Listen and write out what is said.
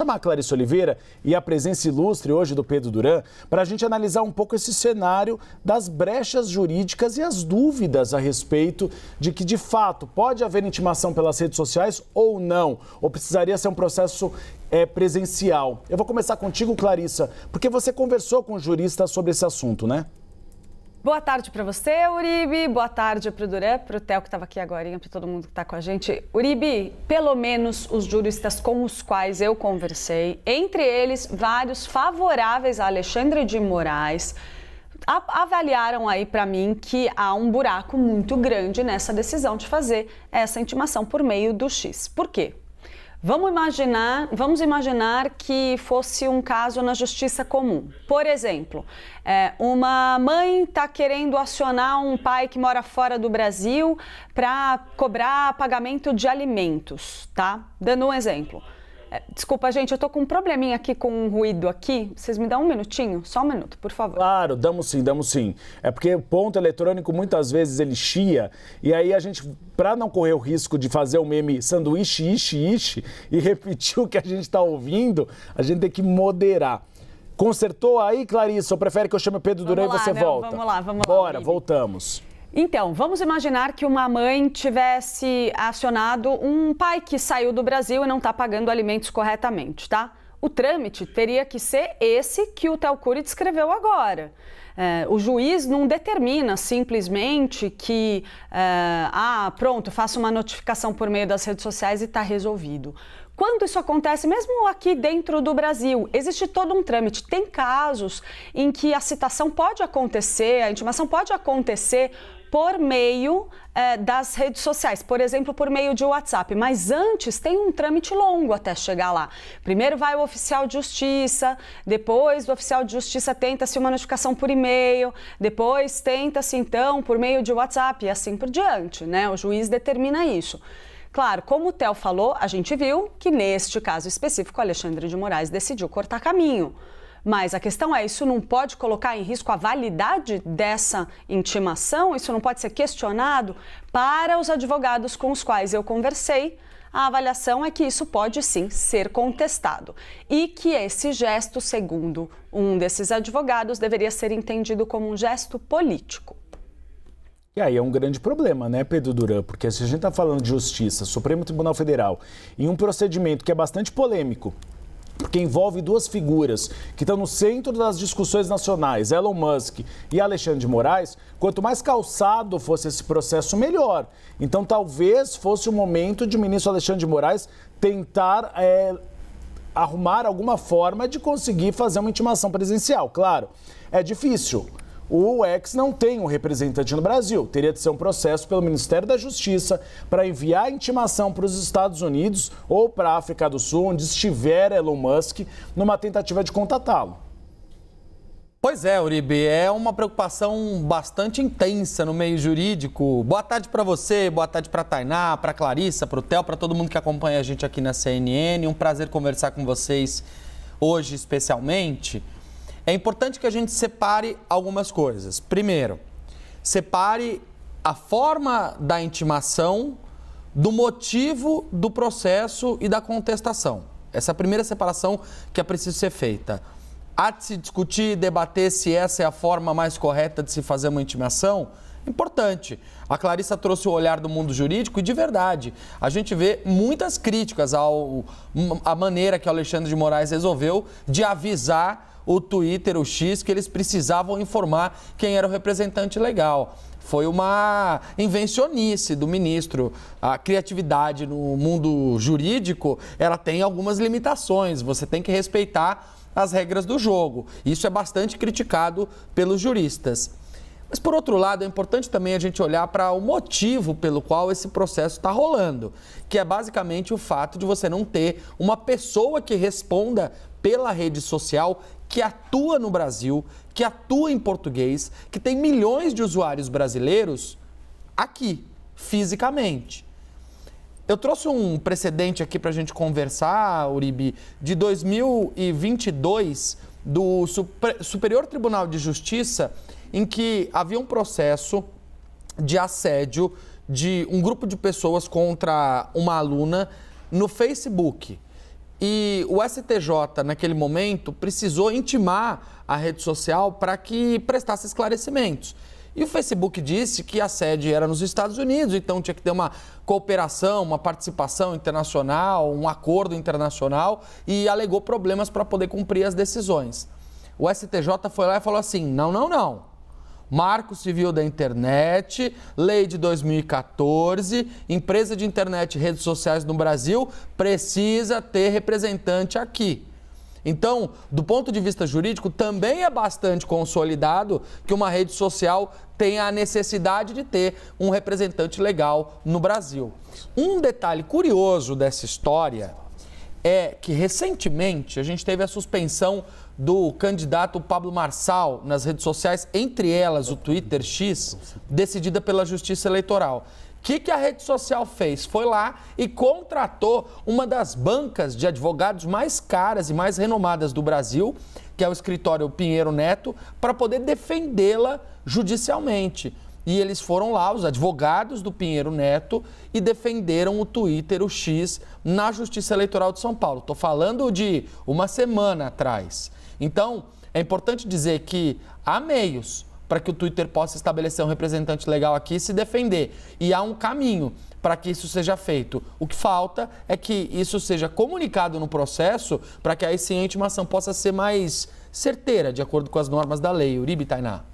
Chamar a Clarice Oliveira e a presença ilustre hoje do Pedro Duran para a gente analisar um pouco esse cenário das brechas jurídicas e as dúvidas a respeito de que, de fato, pode haver intimação pelas redes sociais ou não, ou precisaria ser um processo presencial. Eu vou começar contigo, Clarissa, porque você conversou com juristas sobre esse assunto, né? Boa tarde para você, Uribe. Boa tarde para o Duran, para o Theo, que estava aqui agora, para todo mundo que está com a gente. Uribe, pelo menos os juristas com os quais eu conversei, entre eles vários favoráveis a Alexandre de Moraes, avaliaram aí para mim que há um buraco muito grande nessa decisão de fazer essa intimação por meio do X. Por quê? Vamos imaginar que fosse um caso na justiça comum. Por exemplo, uma mãe está querendo acionar um pai que mora fora do Brasil para cobrar pagamento de alimentos, tá? Dando um exemplo. Desculpa, gente, eu tô com um probleminha aqui com um ruído aqui. Vocês me dão um minutinho? Só um minuto, por favor. Claro, damos sim, damos sim. É porque o ponto eletrônico, muitas vezes, ele chia. E aí a gente, para não correr o risco de fazer o meme sanduíche, ishi, e repetir o que a gente está ouvindo, a gente tem que moderar. Consertou aí, Clarissa? Ou prefere que eu chame o Pedro Duran e você volta? Vamos lá. Bora, voltamos. Então, vamos imaginar que uma mãe tivesse acionado um pai que saiu do Brasil e não está pagando alimentos corretamente, tá? O trâmite teria que ser esse que o Theo Cury descreveu agora. O juiz não determina simplesmente que, pronto, faça uma notificação por meio das redes sociais e está resolvido. Quando isso acontece, mesmo aqui dentro do Brasil, existe todo um trâmite. Tem casos em que a citação pode acontecer, a intimação pode acontecer por meio das redes sociais, por exemplo, por meio de WhatsApp. Mas antes tem um trâmite longo até chegar lá. Primeiro vai o oficial de justiça, depois do oficial de justiça tenta-se uma notificação por e-mail, depois tenta-se então por meio de WhatsApp e assim por diante, né? O juiz determina isso. Claro, como o Theo falou, a gente viu que neste caso específico, Alexandre de Moraes decidiu cortar caminho. Mas a questão é, isso não pode colocar em risco a validade dessa intimação? Isso não pode ser questionado? Para os advogados com os quais eu conversei, a avaliação é que isso pode sim ser contestado e que esse gesto, segundo um desses advogados, deveria ser entendido como um gesto político. E aí é um grande problema, né, Pedro Duran? Porque se a gente está falando de justiça, Supremo Tribunal Federal, em um procedimento que é bastante polêmico, porque envolve duas figuras que estão no centro das discussões nacionais, Elon Musk e Alexandre de Moraes, quanto mais calçado fosse esse processo, melhor. Então, talvez fosse o momento de o ministro Alexandre de Moraes tentar arrumar alguma forma de conseguir fazer uma intimação presencial. Claro, é difícil. O ex não tem um representante no Brasil. Teria de ser um processo pelo Ministério da Justiça para enviar a intimação para os Estados Unidos ou para a África do Sul, onde estiver Elon Musk, numa tentativa de contatá-lo. Pois é, Uribe, é uma preocupação bastante intensa no meio jurídico. Boa tarde para você, boa tarde para a Tainá, para a Clarissa, para o Theo, para todo mundo que acompanha a gente aqui na CNN. Um prazer conversar com vocês hoje especialmente. É importante que a gente separe algumas coisas. Primeiro, separe a forma da intimação do motivo do processo e da contestação. Essa é a primeira separação que é preciso ser feita. Há de se discutir, debater se essa é a forma mais correta de se fazer uma intimação? Importante. A Clarissa trouxe o olhar do mundo jurídico e, de verdade, a gente vê muitas críticas à maneira que o Alexandre de Moraes resolveu de avisar o Twitter, o X, que eles precisavam informar quem era o representante legal. Foi uma invencionice do ministro. A criatividade no mundo jurídico, ela tem algumas limitações. Você tem que respeitar as regras do jogo. Isso é bastante criticado pelos juristas. Mas, por outro lado, é importante também a gente olhar para o motivo pelo qual esse processo está rolando, que é basicamente o fato de você não ter uma pessoa que responda pela rede social, que atua no Brasil, que atua em português, que tem milhões de usuários brasileiros aqui, fisicamente. Eu trouxe um precedente aqui para a gente conversar, Uribe, de 2022, do Superior Tribunal de Justiça, em que havia um processo de assédio de um grupo de pessoas contra uma aluna no Facebook. E o STJ, naquele momento, precisou intimar a rede social para que prestasse esclarecimentos. E o Facebook disse que a sede era nos Estados Unidos, então tinha que ter uma cooperação, uma participação internacional, um acordo internacional, e alegou problemas para poder cumprir as decisões. O STJ foi lá e falou assim, não. Marco Civil da Internet, Lei de 2014, empresa de internet e redes sociais no Brasil precisa ter representante aqui. Então, do ponto de vista jurídico, também é bastante consolidado que uma rede social tenha a necessidade de ter um representante legal no Brasil. Um detalhe curioso dessa história é que, recentemente, a gente teve a suspensão do candidato Pablo Marçal nas redes sociais, entre elas o Twitter X, decidida pela Justiça Eleitoral. O que a rede social fez? Foi lá e contratou uma das bancas de advogados mais caras e mais renomadas do Brasil, que é o escritório Pinheiro Neto, para poder defendê-la judicialmente. E eles foram lá, os advogados do Pinheiro Neto, e defenderam o Twitter, o X, na Justiça Eleitoral de São Paulo. Estou falando de uma semana atrás. Então, é importante dizer que há meios para que o Twitter possa estabelecer um representante legal aqui e se defender. E há um caminho para que isso seja feito. O que falta é que isso seja comunicado no processo para que aí sim a intimação possa ser mais certeira, de acordo com as normas da lei. Uribe, Tainá.